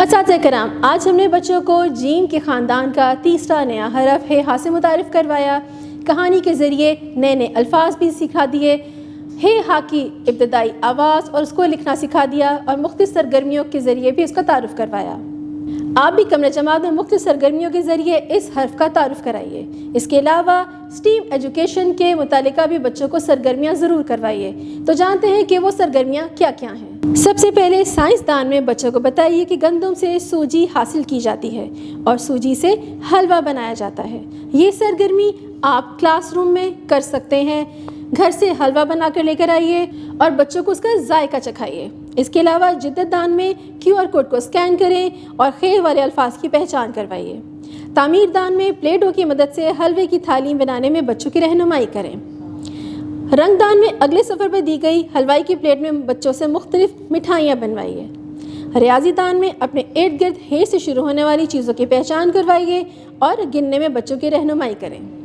اساتذہ کرام، آج ہم نے بچوں کو جیم کے خاندان کا تیسرا نیا حرف ہے ہا سے متعارف کروایا، کہانی کے ذریعے نئے نئے الفاظ بھی سکھا دیے، ہے ہا کی ابتدائی آواز اور اس کو لکھنا سکھا دیا، اور مختلف سرگرمیوں کے ذریعے بھی اس کا تعارف کروایا۔ آپ بھی کمرہ جماعت میں مختلف سرگرمیوں کے ذریعے اس حرف کا تعارف کرائیے۔ اس کے علاوہ اسٹیم ایجوکیشن کے متعلقہ بھی بچوں کو سرگرمیاں ضرور کروائیے۔ تو جانتے ہیں کہ وہ سرگرمیاں کیا کیا ہیں۔ سب سے پہلے سائنسدان میں بچوں کو بتائیے کہ گندم سے سوجی حاصل کی جاتی ہے اور سوجی سے حلوہ بنایا جاتا ہے۔ یہ سرگرمی آپ کلاس روم میں کر سکتے ہیں۔ گھر سے حلوہ بنا کر لے کر آئیے اور بچوں کو اس کا ذائقہ چکھائیے۔ اس کے علاوہ جدت دان میں QR کوڈ کو اسکین کریں اور خیر والے الفاظ کی پہچان کروائیے۔ تعمیر دان میں پلے ڈو کی مدد سے حلوے کی تھالی بنانے میں بچوں کی رہنمائی کریں۔ رنگ دان میں اگلے سفر پر دی گئی حلوائی کی پلیٹ میں بچوں سے مختلف مٹھائیاں بنوائیے۔ ریاضی دان میں اپنے ارد گرد ہے سے شروع ہونے والی چیزوں کی پہچان کروائیے اور گننے میں بچوں کی رہنمائی کریں۔